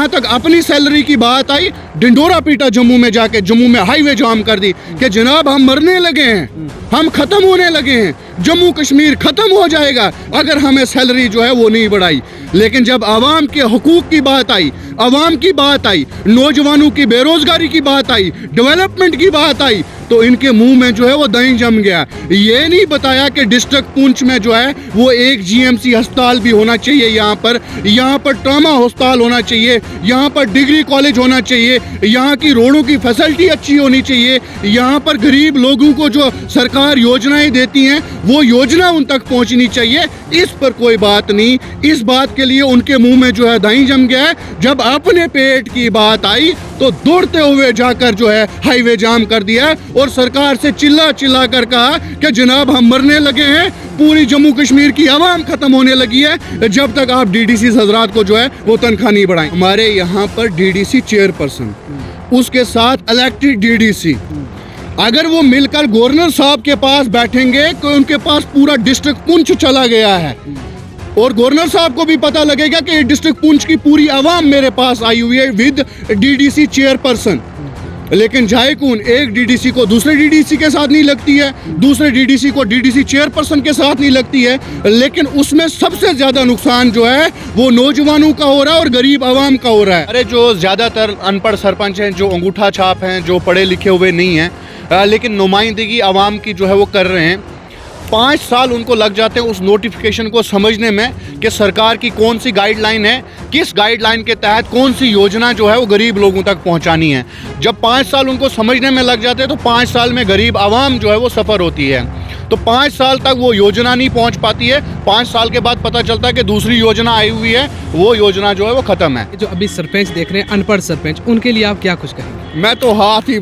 जहाँ तक अपनी सैलरी की बात आई, ढिंडोरा पीटा जम्मू में जाके, जम्मू में हाईवे जाम कर दी कि जनाब हम मरने लगे हैं, हम ख़त्म होने लगे हैं, जम्मू कश्मीर ख़त्म हो जाएगा अगर हमें सैलरी जो है वो नहीं बढ़ाई। लेकिन जब आवाम के हुकूक की बात आई, आवाम की बात आई, नौजवानों की बेरोज़गारी की बात आई, डेवलपमेंट की बात आई, तो इनके मुंह में जो है वो दही जम गया। ये नहीं बताया कि डिस्ट्रिक्ट पुंछ में जो है वो एक जीएमसी अस्पताल भी होना चाहिए, यहाँ पर ट्रामा अस्पताल होना चाहिए, यहाँ पर डिग्री कॉलेज होना चाहिए, यहाँ की रोडों की फैसिलिटी अच्छी होनी चाहिए, यहाँ पर गरीब लोगों को जो सरकार योजनाएं देती हैं वो योजना उन तक पहुँचनी चाहिए। इस पर कोई बात नहीं। इस बात के लिए उनके मुंह में जो है दही जम गया है। जब अपने पेट की बात आई तो दौड़ते हुए जाकर जो है हाईवे जाम कर दिया और सरकार से चिल्ला चिल्ला कर कहा कि जनाब हम मरने लगे हैं, पूरी जम्मू कश्मीर की आवाम खत्म होने लगी है जब तक आप डीडीसी हजरात को जो है वो तनख्वाह नहीं बढ़ाएं। हमारे यहाँ पर डीडीसी चेयरपर्सन, उसके साथ इलेक्टेड डीडीसी, अगर वो मिलकर गवर्नर साहब के पास बैठेंगे तो उनके पास पूरा डिस्ट्रिक्ट पुंछ चला गया है और गवर्नर साहब को भी पता लगेगा कि डिस्ट्रिक्ट पुंछ की पूरी आवाम मेरे पास आई हुई है विद डीडीसी चेयरपर्सन। लेकिन जाए कौन, एक डीडीसी को दूसरे डीडीसी के साथ नहीं लगती है, दूसरे डीडीसी को डीडीसी चेयरपर्सन के साथ नहीं लगती है। लेकिन उसमें सबसे ज़्यादा नुकसान जो है वो नौजवानों का हो रहा है और गरीब आवाम का हो रहा है। अरे जो ज़्यादातर अनपढ़ सरपंच हैं, जो अंगूठा छाप हैं, जो पढ़े लिखे हुए नहीं हैं, लेकिन नुमाइंदगी आवाम की जो है वो कर रहे हैं, 5 साल उनको लग जाते हैं उस नोटिफिकेशन को समझने में कि सरकार की कौन सी गाइडलाइन है, किस गाइडलाइन के तहत कौन सी योजना जो है वो गरीब लोगों तक पहुंचानी है। जब 5 साल उनको समझने में लग जाते हैं तो 5 साल में गरीब आवाम जो है वो सफ़र होती है। तो 5 साल तक वो योजना नहीं पहुंच पाती है। 5 साल के बाद पता चलता है कि दूसरी योजना आई हुई है, वो योजना जो है वो ख़त्म है। जो अभी सरपंच देख रहे हैं, अनपढ़ सरपंच, उनके लिए आप क्या कुछ कहेंगे? मैं तो हाथ ही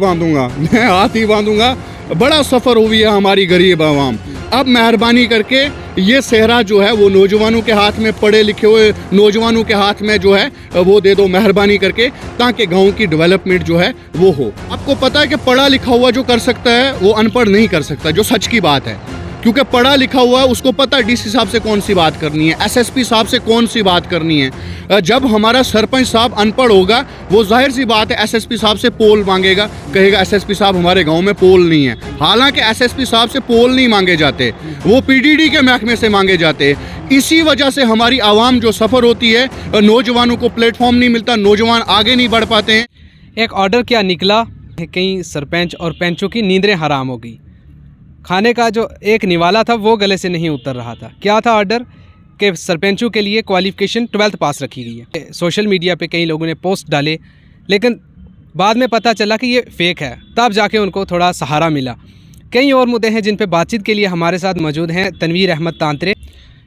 बांधूंगा। बड़ा सफ़र हुई है हमारी गरीब आवाम। अब मेहरबानी करके ये सेहरा जो है वो नौजवानों के हाथ में, पढ़े लिखे हुए नौजवानों के हाथ में जो है वो दे दो मेहरबानी करके, ताकि गांव की डेवलपमेंट जो है वो हो। आपको पता है कि पढ़ा लिखा हुआ जो कर सकता है वो अनपढ़ नहीं कर सकता, जो सच की बात है। क्योंकि पढ़ा लिखा हुआ है उसको पता है डीसी साहब से कौन सी बात करनी है, एसएसपी साहब से कौन सी बात करनी है। जब हमारा सरपंच साहब अनपढ़ होगा वो जाहिर सी बात है एसएसपी साहब से पोल मांगेगा, कहेगा एसएसपी साहब हमारे गांव में पोल नहीं है। हालांकि एसएसपी साहब से पोल नहीं मांगे जाते, वो पीडीडी के महकमे से मांगे जाते। इसी वजह से हमारी आवाम जो सफ़र होती है, नौजवानों को प्लेटफॉर्म नहीं मिलता, नौजवान आगे नहीं बढ़ पाते हैं। एक ऑर्डर क्या निकला, कई सरपंच और पंचों की नींदें हराम हो गई। खाने का जो एक निवाला था वो गले से नहीं उतर रहा था। क्या था ऑर्डर? कि सरपंचों के लिए क्वालिफ़िकेशन 12th पास रखी गई है। सोशल मीडिया पे कई लोगों ने पोस्ट डाले, लेकिन बाद में पता चला कि ये फेक है, तब जाके उनको थोड़ा सहारा मिला। कई और मुद्दे हैं जिन पे बातचीत के लिए हमारे साथ मौजूद हैं तनवीर अहमद तांत्रे।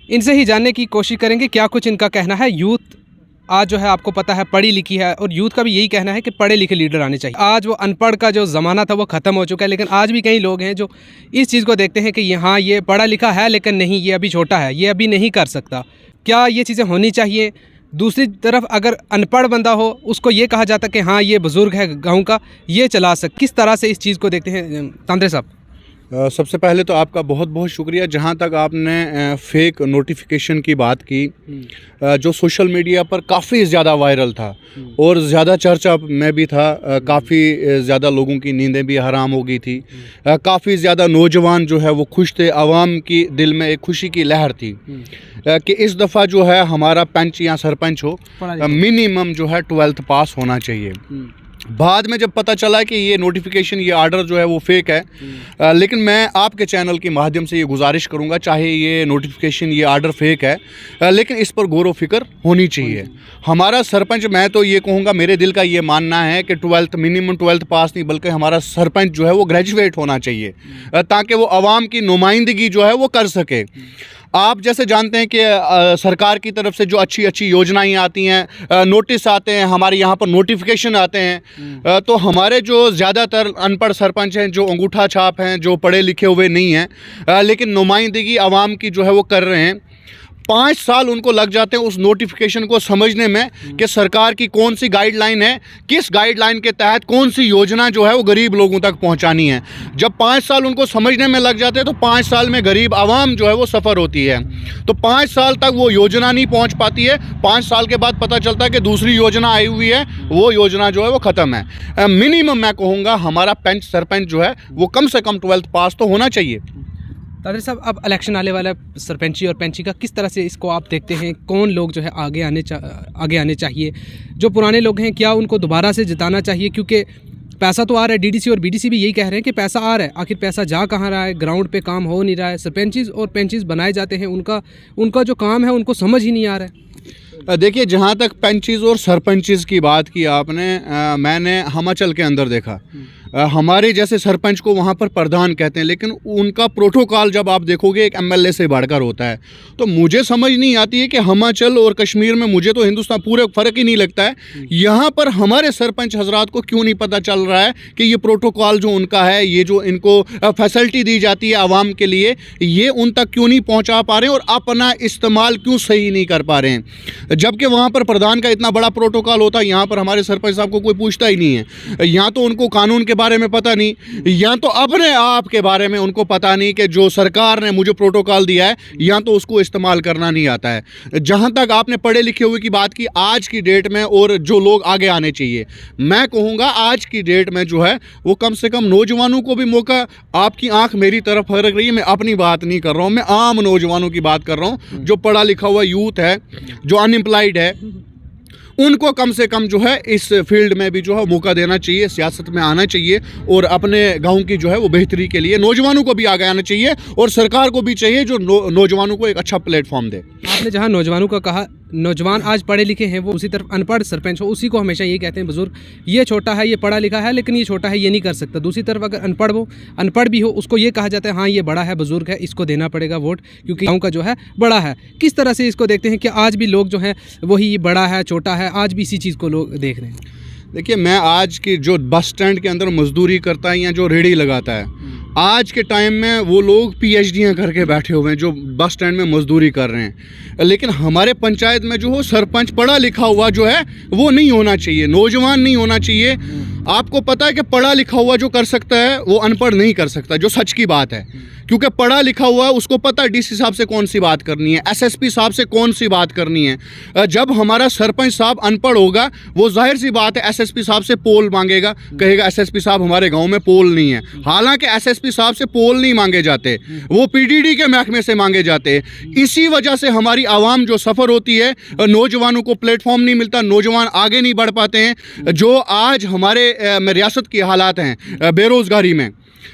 इनसे ही जानने की कोशिश करेंगे क्या कुछ इनका कहना है। यूथ आज जो है आपको पता है पढ़ी लिखी है, और यूथ का भी यही कहना है कि पढ़े लिखे लीडर आने चाहिए। आज वो अनपढ़ का जो ज़माना था वो ख़त्म हो चुका है, लेकिन आज भी कई लोग हैं जो इस चीज़ को देखते हैं कि यहाँ ये पढ़ा लिखा है लेकिन नहीं, ये अभी छोटा है, ये अभी नहीं कर सकता। क्या ये चीज़ें होनी चाहिए? दूसरी तरफ अगर अनपढ़ बंदा हो उसको ये कहा जाता कि हाँ ये बुज़ुर्ग है गाँव का, ये चला सक। किस तरह से इस चीज़ को देखते हैं तांत्रे साहब? सबसे पहले तो आपका बहुत बहुत शुक्रिया। जहाँ तक आपने फेक नोटिफिकेशन की बात की, जो सोशल मीडिया पर काफ़ी ज़्यादा वायरल था और ज़्यादा चर्चा में भी था, काफ़ी ज़्यादा लोगों की नींदें भी हराम हो गई थी, काफ़ी ज़्यादा नौजवान जो है वो खुश थे, आवाम की दिल में एक खुशी की लहर थी कि इस दफ़ा जो है हमारा पंच या सरपंच हो मिनिमम जो है 12th पास होना चाहिए। बाद में जब पता चला कि ये नोटिफिकेशन, ये आर्डर जो है वो फेक है, लेकिन मैं आपके चैनल के माध्यम से ये गुजारिश करूंगा, चाहे ये नोटिफिकेशन, ये आर्डर फेक है, लेकिन इस पर गौर व फिक्र होनी चाहिए। हमारा सरपंच, मैं तो ये कहूँगा, मेरे दिल का ये मानना है कि 12th मिनिमम 12th पास नहीं, बल्कि हमारा सरपंच जो है वो ग्रेजुएट होना चाहिए, ताकि वो आवाम की नुमाइंदगी जो है वो कर सके। आप जैसे जानते हैं कि सरकार की तरफ से जो अच्छी अच्छी योजनाएं आती हैं, नोटिस आते हैं, हमारे यहाँ पर नोटिफिकेशन आते हैं, तो हमारे जो ज़्यादातर अनपढ़ सरपंच हैं, जो अंगूठा छाप हैं, जो पढ़े लिखे हुए नहीं हैं, लेकिन नुमाइंदगी आवाम की जो है वो कर रहे हैं, 5 साल उनको लग जाते हैं उस नोटिफिकेशन को समझने में कि सरकार की कौन सी गाइडलाइन है, किस गाइडलाइन के तहत कौन सी योजना जो है वो गरीब लोगों तक पहुंचानी है। जब 5 साल उनको समझने में लग जाते हैं तो 5 साल में गरीब आवाम जो है वो सफ़र होती है। तो 5 साल तक वो योजना नहीं पहुंच पाती है। 5 साल के बाद पता चलता है कि दूसरी योजना आई हुई है, वो योजना जो है वो ख़त्म है। मिनिमम मैं कहूँगा हमारा पंच सरपंच जो है वो कम से कम 12th पास तो होना चाहिए। तादर साहब, अब इलेक्शन आने वाला है सरपंची और पंची का, किस तरह से इसको आप देखते हैं? कौन लोग जो है आगे आने चाहिए? जो पुराने लोग हैं क्या उनको दोबारा से जिताना चाहिए? क्योंकि पैसा तो आ रहा है, डीडीसी और बीडीसी भी यही कह रहे हैं कि पैसा आ रहा है, आखिर पैसा जा कहाँ रहा है? ग्राउंड पे काम हो नहीं रहा है। सरपंचीज और पंचीज बनाए जाते हैं, उनका जो काम है उनको समझ ही नहीं आ रहा है। देखिए, जहाँ तक पंचीज़ और सरपंचीज़ की बात की आपने, मैंने हिमाचल के अंदर देखा। हमारे जैसे सरपंच को वहाँ पर प्रधान कहते हैं, लेकिन उनका प्रोटोकॉल जब आप देखोगे एक एमएलए से बढ़कर होता है। तो मुझे समझ नहीं आती है कि हिमाचल और कश्मीर में, मुझे तो हिंदुस्तान पूरे फ़र्क ही नहीं लगता है, यहाँ पर हमारे सरपंच हजरात को क्यों नहीं पता चल रहा है कि ये प्रोटोकॉल जो उनका है, ये जो इनको फैसिलिटी दी जाती है आवाम के लिए, ये उन तक क्यों नहीं पहुँचा पा रहे हैं और अपना इस्तेमाल क्यों सही नहीं कर पा रहे हैं। जबकि वहाँ पर प्रधान का इतना बड़ा प्रोटोकॉल होता है, यहाँ पर हमारे सरपंच साहब को कोई पूछता ही नहीं है। यहाँ तो उनको कानून के बारे में पता नहीं, या तो अपने आप के बारे में उनको पता नहीं कि जो सरकार ने मुझे प्रोटोकॉल दिया है, या तो उसको इस्तेमाल करना नहीं आता है। जहां तक आपने पढ़े लिखे हुए की बात की आज की डेट में, और जो लोग आगे आने चाहिए, मैं कहूँगा आज की डेट में जो है वो कम से कम नौजवानों को भी मौका, आपकी आंख मेरी तरफ फरक रही है, मैं अपनी बात नहीं कर रहा हूँ, मैं आम नौजवानों की बात कर रहा हूँ। जो पढ़ा लिखा हुआ यूथ है, जो अनएम्प्लॉयड है, उनको कम से कम जो है इस फील्ड में भी जो है मौका देना चाहिए, सियासत में आना चाहिए और अपने गांव की जो है वो बेहतरी के लिए नौजवानों को भी आगे आना चाहिए और सरकार को भी चाहिए जो नौजवानों को एक अच्छा प्लेटफॉर्म दे। आपने जहां नौजवानों का कहा, नौजवान आज पढ़े लिखे हैं, वो उसी तरफ अनपढ़ सरपंच हो, उसी को हमेशा ये कहते हैं बुजुर्ग, ये छोटा है, ये पढ़ा लिखा है, लेकिन ये छोटा है, ये नहीं कर सकता। दूसरी तरफ अगर अनपढ़ भी हो, उसको ये कहा जाता है हाँ ये बड़ा है, बुजुर्ग है, इसको देना पड़ेगा वोट, क्योंकि गाँव का जो है बड़ा है। किस तरह से इसको देखते हैं कि आज भी लोग जो हैं वही बड़ा है छोटा है, आज भी इसी चीज़ को लोग देख रहे हैं? देखिए, मैं आज की जो बस स्टैंड के अंदर मजदूरी करता है या जो रेहड़ी लगाता है, आज के टाइम में वो लोग पीएचडीयाँ करके बैठे हुए हैं जो बस स्टैंड में मजदूरी कर रहे हैं। लेकिन हमारे पंचायत में जो हो सरपंच पढ़ा लिखा हुआ जो है वो नहीं होना चाहिए, नौजवान नहीं होना चाहिए। आपको पता है कि पढ़ा लिखा हुआ जो कर सकता है वो अनपढ़ नहीं कर सकता, जो सच की बात है, क्योंकि पढ़ा लिखा हुआ है उसको पता है डीसी साहब से कौन सी बात करनी है, एसएसपी साहब से कौन सी बात करनी है। जब हमारा सरपंच साहब अनपढ़ होगा, वो जाहिर सी बात है एसएसपी साहब से पोल मांगेगा, कहेगा एसएसपी साहब हमारे गांव में पोल नहीं है। हालांकि एसएसपी साहब से पोल नहीं मांगे जाते, वो पीडीडी के महकमे से मांगे जाते हैं। इसी वजह से हमारी आवाम जो सफ़र होती है, नौजवानों को प्लेटफॉर्म नहीं मिलता, नौजवान आगे नहीं बढ़ पाते हैं। जो आज हमारे रियासत की हालात हैं बेरोज़गारी में,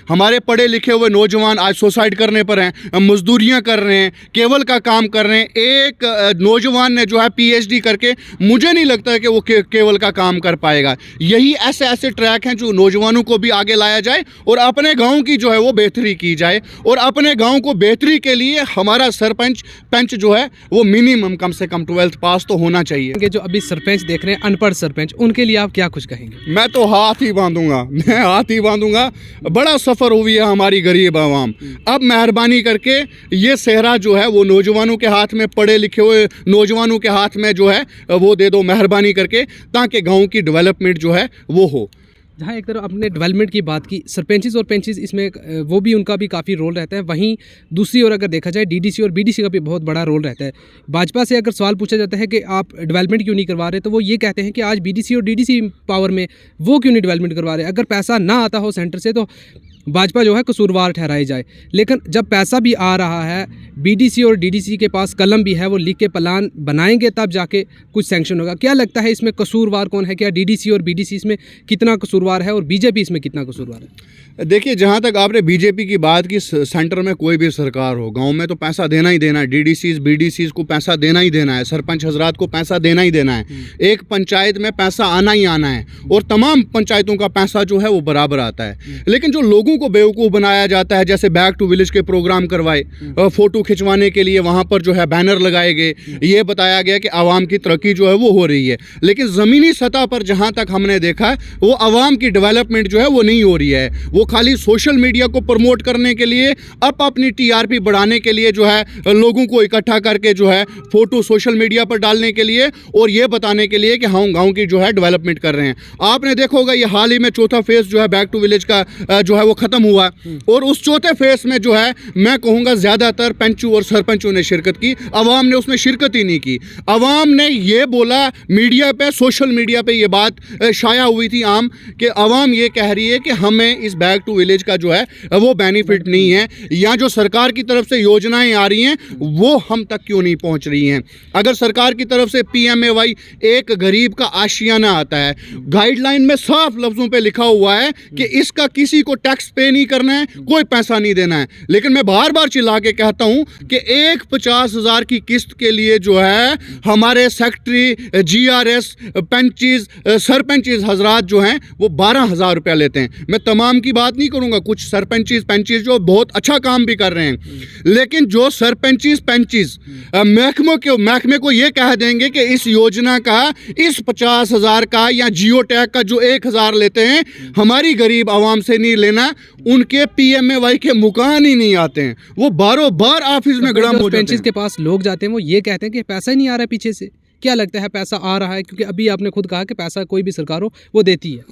हमारे पढ़े लिखे हुए नौजवान आज सुसाइड करने पर हैं, मजदूरियां कर रहे हैं, केवल का काम कर रहे हैं। एक नौजवान ने जो है पीएचडी करके, मुझे नहीं लगता है कि वो केवल का काम कर पाएगा। यही ऐसे ऐसे ट्रैक हैं जो नौजवानों को भी आगे लाया जाए और अपने गांव की जो है वो बेहतरी की जाए। और अपने गांव को बेहतरी के लिए हमारा सरपंच पंच जो है वो मिनिमम कम से कम 12th पास तो होना चाहिए। जो अभी सरपंच देख रहे हैं अनपढ़ सरपंच, उनके लिए आप क्या कुछ कहेंगे? मैं तो हाथ ही बांधूंगा, मैं हाथ ही बांधूंगा। बड़ा सफ़र हुई है हमारी गरीब आवाम। अब मेहरबानी करके ये सेहरा जो है वो नौजवानों के हाथ में, पढ़े लिखे हुए नौजवानों के हाथ में जो है वो दे दो मेहरबानी करके, ताकि गांव की डेवलपमेंट जो है वो हो। जहाँ एक तरफ अपने डेवलपमेंट की बात की, सरपंचेस और पंचेस इसमें वो भी, उनका भी काफ़ी रोल रहता है। वहीं दूसरी ओर अगर देखा जाए डीडीसी और बीडीसी का भी बहुत बड़ा रोल रहता है। भाजपा से अगर सवाल पूछा जाता है कि आप डेवलपमेंट क्यों नहीं करवा रहे, तो वो ये कहते हैं कि आज बीडीसी और डीडीसी पावर में, वो क्यों नहीं डेवलपमेंट करवा रहे। अगर पैसा ना आता हो सेंटर से तो भाजपा जो है कसूरवार ठहराई जाए, लेकिन जब पैसा भी आ रहा है, बीडीसी और डीडीसी के पास कलम भी है, वो लिख के प्लान बनाएंगे तब जाके कुछ सेंक्शन होगा। क्या लगता है इसमें कसूरवार कौन है? क्या डीडीसी और बीडीसी इसमें कितना कसूरवार है और बीजेपी इसमें कितना कसूरवार है? देखिए, जहाँ तक आपने बीजेपी की बात की, सेंटर में कोई भी सरकार हो, गांव में तो पैसा देना ही देना है, डीडीसीज बीडीसीज को पैसा देना ही देना है, सरपंच हजरात को पैसा देना ही देना है। एक पंचायत में पैसा आना ही आना है और तमाम पंचायतों का पैसा जो है वो बराबर आता है। लेकिन जो लोगों लोगों को बेवकूफ़ बनाया जाता है, जैसे बैक टू विलेज के प्रोग्राम करवाए, फ़ोटो खिंचवाने के लिए वहाँ पर जो है बैनर लगाए गए, ये बताया गया कि आवाम की तरक्की जो है वो हो रही है। लेकिन ज़मीनी सतह पर जहाँ तक हमने देखा वो आवाम की डेवलपमेंट जो है वो नहीं हो रही है। वो खाली सोशल मीडिया को प्रमोट करने के लिए, अपनी टीआरपी बढ़ाने के लिए जो है लोगों को इकट्ठा करके जो है फ़ोटो सोशल मीडिया पर डालने के लिए और ये बताने के लिए कि हम गाँव की जो है डेवलपमेंट कर रहे हैं। आपने देखा होगा ये हाल ही में चौथा फेज़ जो है बैक टू विलेज का जो है वो ख़त्म हुआ, और उस चौथे फेज़ में जो है मैं कहूँगा ज़्यादातर पंचों और सरपंचों ने शिरकत की, आवाम ने उसमें शिरकत ही नहीं की। आवाम ने ये बोला मीडिया पे, सोशल मीडिया पे ये बात शाया हुई थी आम कि आवाम ये कह रही है कि हमें इस बैक टू विलेज का जो है वो बेनिफिट नहीं है, या जो सरकार की तरफ से योजनाएं आ रही हैं वो हम तक क्यों नहीं पहुंच रही हैं। अगर सरकार की तरफ से PMAY एक गरीब का आशियाना आता है, गाइडलाइन में साफ लफ्ज़ों पे लिखा हुआ है कि इसका किसी को टैक्स पे नहीं करना है, कोई पैसा नहीं देना है, लेकिन मैं बार बार चिल्ला के कहता हूं कि एक 50,000 की किस्त के लिए जो है हमारे सेक्रेटरी, GRS, पंचीज, सरपंचीज हजरात जो हैं वो 12,000 रुपया लेते हैं। मैं तमाम की बात नहीं करूंगा, कुछ सरपंचीज पंचीज जो बहुत अच्छा काम भी कर रहे हैं, लेकिन जो सरपंचीज पंचीज महकमे को ये कह देंगे कि इस योजना का, इस 50,000 का या जियो टैग का जो 1,000 लेते हैं हमारी गरीब आवाम से नहीं लेना, उनके PMAY के मुकान ही नहीं आते हैं, वो बारों बार ऑफिस में गड़म हो जाते हैं। के पास लोग जाते हैं वो ये कहते हैं कि पैसा ही नहीं आ रहा है पीछे से। क्या लगता है पैसा आ रहा है? क्योंकि अभी आपने खुद कहा कि पैसा कोई भी सरकार हो वो देती है।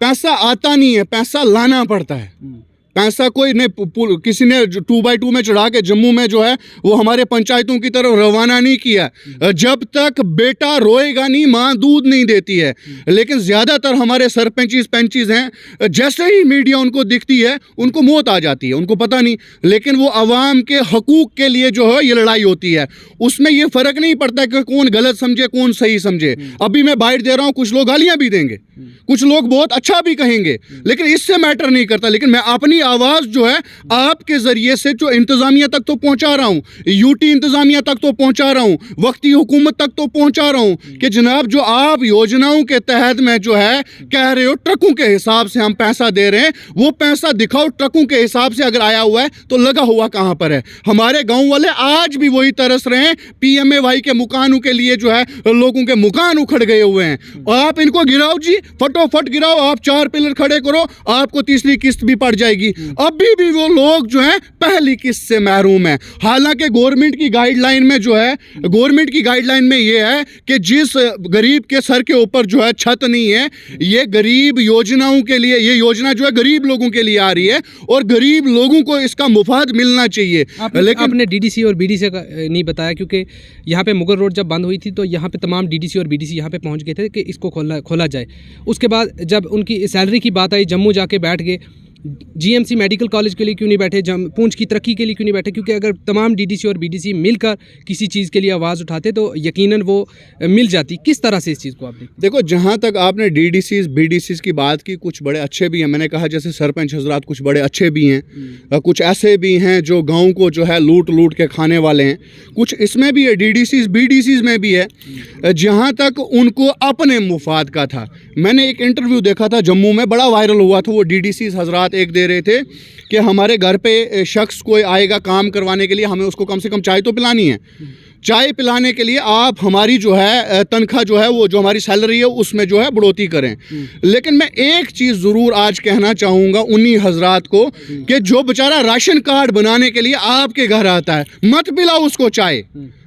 पैसा आता नहीं है, पैसा लाना पड़ता है। पैसा कोई ने किसी ने 2x2 में चढ़ा के जम्मू में जो है वो हमारे पंचायतों की तरफ रवाना नहीं किया। जब तक बेटा रोएगा नहीं माँ दूध नहीं देती है। लेकिन ज़्यादातर हमारे सरपंचीज पंचीज हैं, जैसे ही मीडिया उनको दिखती है उनको मौत आ जाती है, उनको पता नहीं, लेकिन वो आवाम के हकूक़ के लिए जो है ये लड़ाई होती है। उसमें ये फ़र्क नहीं पड़ता कि कौन गलत समझे कौन सही समझे। अभी मैं बाइट दे रहा हूँ, कुछ लोग गालियाँ भी देंगे, कुछ लोग बहुत अच्छा भी कहेंगे, लेकिन इससे मैटर नहीं करता। लेकिन मैं अपनी आवाज़ जो है आपके ज़रिए से जो इंतज़ामिया तक तो पहुंचा रहा हूं, UT इंतज़ामिया तक तो पहुंचा रहा हूं, वक्ती हुकूमत तक तो पहुंचा रहा हूं कि जनाब जो आप योजनाओं के तहत में जो है कह रहे हो ट्रकों के हिसाब से हम पैसा दे रहे हैं, वो पैसा दिखाओ ट्रकों के हिसाब से अगर आया हुआ है तो लगा हुआ कहां पर है। हमारे गाँव वाले आज भी वही तरस रहे हैं, PMAY के मुकानों के लिए जो है लोगों के मुकान उखड़ गए हुए हैं। आप इनको गिराओ जी, फटोफट गिराओ, आप 4 पिलर खड़े करो, आपको तीसरी किस्त भी पड़ जाएगी। अभी भी वो लोग जो हैं पहली किस्त से महरूम हैं। हालांकि गवर्नमेंट की गाइडलाइन में जो है, गवर्नमेंट की गाइडलाइन में ये है कि जिस गरीब के सर के ऊपर जो है छत नहीं है, ये गरीब योजनाओं के लिए, ये योजना जो है गरीब लोगों के लिए आ रही है और गरीब लोगों को इसका मुफाद मिलना चाहिए। लेकिन आपने DDC और BDC का नहीं बताया, क्योंकि यहाँ पे मुगल रोड जब बंद हुई थी तो यहाँ पे तमाम DDC और BDC यहाँ पे पहुँच गए थे कि इसको खोला जाए। उसके बाद जब उनकी सैलरी की बात आई, जम्मू जाके बैठ गए। GMC मेडिकल कॉलेज के लिए क्यों नहीं बैठे, पूंछ की तरक्की के लिए क्यों नहीं बैठे? क्योंकि अगर तमाम DDC और BDC मिलकर किसी चीज़ के लिए आवाज़ उठाते तो यकीनन वो मिल जाती। किस तरह से इस चीज़ को आप देखो, जहाँ तक आपने DDCs BDCs की बात की, कुछ बड़े अच्छे भी हैं, मैंने कहा जैसे सरपंच हजरात कुछ बड़े अच्छे भी हैं, कुछ ऐसे भी हैं जो गाँव को जो है लूट के खाने वाले हैं, कुछ इसमें भी है, DDCs BDCs में भी है, जहाँ तक उनको अपने मुफाद का था। मैंने एक इंटरव्यू देखा था जम्मू में, बड़ा वायरल हुआ था, वो DDCs हजरात एक दे रहे थे कि हमारे घर पे शख्स कोई आएगा काम करवाने के लिए, हमें उसको कम से कम चाय तो पिलानी है। चाय पिलाने के लिए आप हमारी जो है तनख्वाह जो है वो जो हमारी सैलरी है उसमें जो है बढ़ोतरी करें। लेकिन मैं एक चीज़ ज़रूर आज कहना चाहूँगा उन्हीं हजरात को कि जो बेचारा राशन कार्ड बनाने के लिए आपके घर आता है, मत पिलाओ उसको चाय,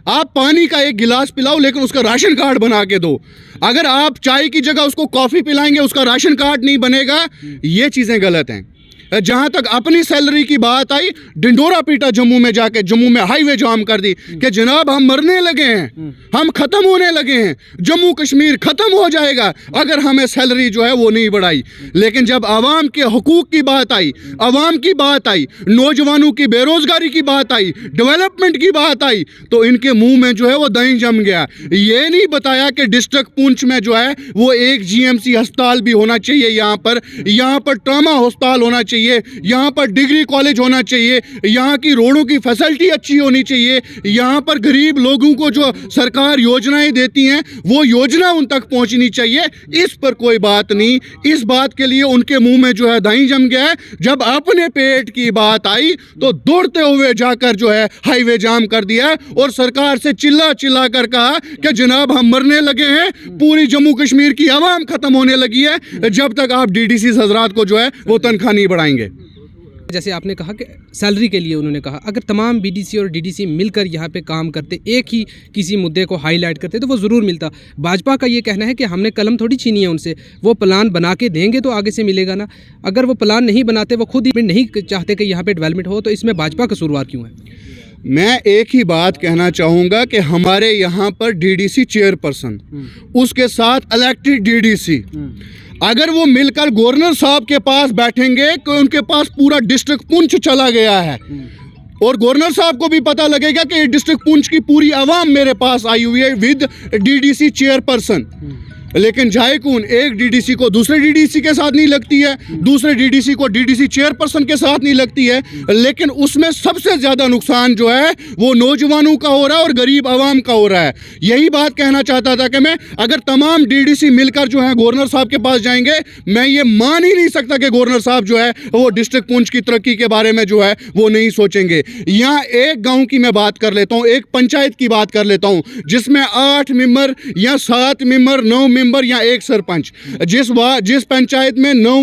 आप पानी का एक गिलास पिलाओ, लेकिन उसका राशन कार्ड बना के दो। अगर आप चाय की जगह उसको कॉफ़ी पिलाएंगे, उसका राशन कार्ड नहीं बनेगा, ये चीज़ें गलत हैं। जहां तक अपनी सैलरी की बात आई, डिंडोरा पीटा जम्मू में जाके, जम्मू में हाईवे जाम कर दी कि जनाब हम मरने लगे हैं, हम खत्म होने लगे हैं, जम्मू कश्मीर खत्म हो जाएगा अगर हमें सैलरी जो है वो नहीं बढ़ाई। लेकिन जब आवाम के हकूक की बात आई, आवाम की बात आई, नौजवानों की बेरोजगारी की बात आई, डेवलपमेंट की बात आई, तो इनके मुंह में जो है वो दही जम गया। ये नहीं बताया कि डिस्ट्रिक्ट पुंछ में जो है वो एक GMC अस्पताल भी होना चाहिए, यहाँ पर ट्रामा अस्पताल होना चाहिए, चाहिए, यहाँ पर डिग्री कॉलेज होना चाहिए, यहाँ की रोडों की फैसिलिटी अच्छी होनी चाहिए, यहाँ पर गरीब लोगों को जो सरकार योजनाएं देती हैं वो योजना उन तक पहुँचनी चाहिए। इस पर कोई बात नहीं। इस बात के लिए उनके मुंह में जो है दही जम गया है। जब अपने पेट की बात आई तो दौड़ते हुए जाकर जो है हाईवे जाम कर दिया और सरकार से चिल्ला चिल्ला कर कहा कि जनाब हम मरने लगे हैं, पूरी जम्मू कश्मीर की आवाम खत्म होने लगी है जब तक आप डीडीसी हजरात को जो है वो तनख्वाह नहीं बढ़ाएंगे। जैसे आपने कहा कि सैलरी के लिए उन्होंने कहा अगर तमाम बीडीसी और डीडीसी मिलकर यहाँ पे काम करते, एक ही किसी मुद्दे को हाईलाइट करते तो वो ज़रूर मिलता। भाजपा का ये कहना है कि हमने कलम थोड़ी छीनी है उनसे, वो प्लान बना के देंगे तो आगे से मिलेगा ना। अगर वो प्लान नहीं बनाते, वो खुद ही नहीं चाहते कि यहाँ पे डेवलपमेंट हो, तो इसमें भाजपा कसूरवार क्यों है? मैं एक ही बात कहना चाहूँगा कि हमारे यहाँ पर डीडीसी चेयरपर्सन, उसके साथ इलेक्टेड डीडीसी, अगर वो मिलकर गवर्नर साहब के पास बैठेंगे कि उनके पास पूरा डिस्ट्रिक्ट पुंछ चला गया है और गवर्नर साहब को भी पता लगेगा कि डिस्ट्रिक्ट पुंछ की पूरी आवाम मेरे पास आई हुई है विद डीडीसी चेयरपर्सन, लेकिन जाए कौन, एक डीडीसी को दूसरे डीडीसी के साथ नहीं लगती है, दूसरे डीडीसी को डीडीसी चेयरपर्सन के साथ नहीं लगती है, लेकिन उसमें सबसे ज़्यादा नुकसान जो है वो नौजवानों का हो रहा है और गरीब आवाम का हो रहा है। यही बात कहना चाहता था कि मैं, अगर तमाम डीडीसी मिलकर जो है गवर्नर साहब के पास जाएंगे, मैं ये मान ही नहीं सकता कि गवर्नर साहब जो है वो डिस्ट्रिक्ट पुंछ की तरक्की के बारे में जो है वो नहीं सोचेंगे। यहाँ एक गाँव की मैं बात कर लेता हूँ, एक पंचायत की बात कर लेता हूँ जिसमें 8 मेंबर या 7 मेंबर, 9 मेंबर या एक सरपंच, जिस पंचायत में 9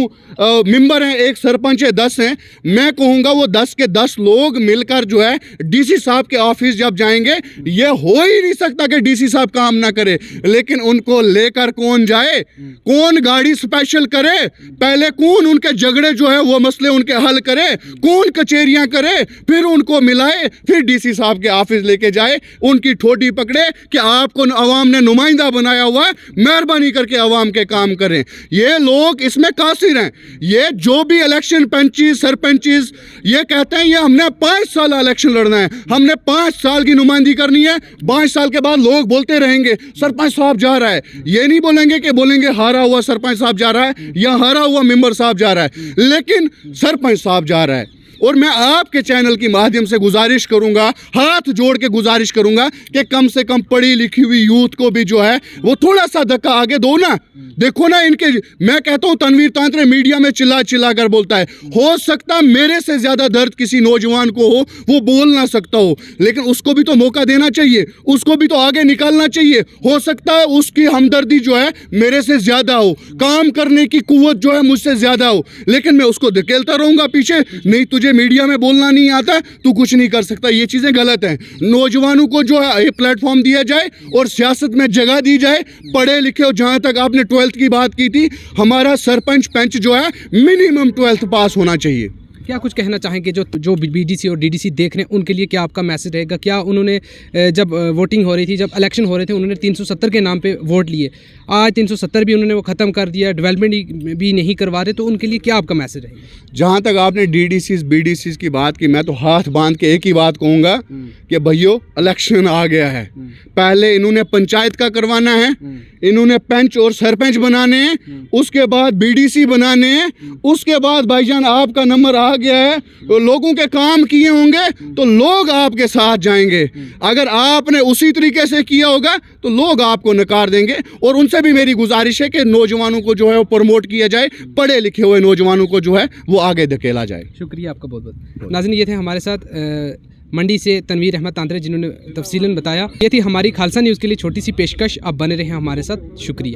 मेंबर हैं, एक सरपंच है, 10 हैं, मैं कहूँगा वो 10 के 10 लोग मिलकर जो है डीसी साहब के ऑफिस जब जाएंगे, ये हो ही नहीं सकता कि डीसी साहब काम ना करे, लेकिन उनको लेकर कौन जाए, कौन गाड़ी स्पेशल करे, पहले कौन उनके झगड़े जो है वो मसले उनके हल करे, कौन कचेरियां करे, फिर उनको मिलाए, फिर डीसी साहब के ऑफिस लेके जाए, उनकी ठोडी पकड़े कि आपको अवाम ने नुमाइंदा बनाया हुआ है, मेहरबानी करके अवाम के काम करें। ये लोग इसमें कासिर हैं। ये जो भी इलेक्शन पंचीज सरपंचीज ये कहते हैं ये हमने 5 साल इलेक्शन लड़ना है, हमने 5 साल की नुमाइंदगी करनी है, 5 साल के बाद लोग बोलते रहेंगे सरपंच साहब जा रहा है, ये नहीं बोलेंगे कि बोलेंगे हारा हुआ सरपंच साहब जा रहा है या हारा हुआ मेंबर साहब जा रहा है, लेकिन सरपंच साहब जा रहा है। और मैं आपके चैनल के माध्यम से गुजारिश करूंगा, हाथ जोड़ के गुजारिश करूंगा कि कम से कम पढ़ी लिखी हुई यूथ को भी जो है वो थोड़ा सा धक्का आगे दो ना। देखो ना इनके, मैं कहता हूं तनवीर तांत्रे मीडिया में चिल्ला चिल्ला कर बोलता है, हो सकता मेरे से ज्यादा दर्द किसी नौजवान को हो, वो बोल ना सकता हो, लेकिन उसको भी तो मौका देना चाहिए, उसको भी तो आगे निकालना चाहिए। हो सकता है उसकी हमदर्दी जो है मेरे से ज्यादा हो, काम करने की कुव्वत जो है मुझसे ज्यादा हो, लेकिन मैं उसको धकेलता रहूंगा पीछे, नहीं तुझे मीडिया में बोलना नहीं आता, तू कुछ नहीं कर सकता। ये चीजें गलत हैं। नौजवानों को जो है ये प्लेटफॉर्म दिया जाए और सियासत में जगह दी जाए, पढ़े लिखे। और जहां तक आपने 12th की बात की थी, हमारा सरपंच पंच जो है मिनिमम 12th पास होना चाहिए। क्या कुछ कहना चाहेंगे जो बीडीसी और डीडीसी देख रहे हैं उनके लिए, क्या आपका मैसेज रहेगा? क्या उन्होंने जब वोटिंग हो रही थी, जब इलेक्शन हो रहे थे, उन्होंने 370 के नाम पे वोट लिए, आज 370 भी उन्होंने वो ख़त्म कर दिया, डेवलपमेंट भी नहीं करवा रहे, तो उनके लिए क्या आपका मैसेज रहेगा? जहाँ तक आपने डीडीसीज बीडीसीज की बात की, मैं तो हाथ बांध के एक ही बात कहूँगा कि भैया इलेक्शन आ गया है, पहले इन्होंने पंचायत का करवाना है, इन्होंने पंच और सरपंच बनाने हैं, उसके बाद बीडीसी बनाने हैं, उसके बाद भाईजान आपका नंबर आ गया है, तो लोगों के काम किए होंगे तो लोग आपके साथ जाएंगे। अगर आपने उसी तरीके से किया होगा तो लोग आपको नकार देंगे। और उनसे भी मेरी गुजारिश है कि नौजवानों को जो है वो प्रमोट किया जाए, पढ़े लिखे हुए नौजवानों को जो है वो आगे धकेला जाए। शुक्रिया आपका बहुत बहुत। नाज़रीन, ये थे हमारे साथ मंडी से तनवीर अहमद तांत्रे, जिन्होंने तफसीलन बताया। ये थी हमारी खालसा न्यूज़ के लिए छोटी सी पेशकश। आप बने रहें हमारे साथ। शुक्रिया।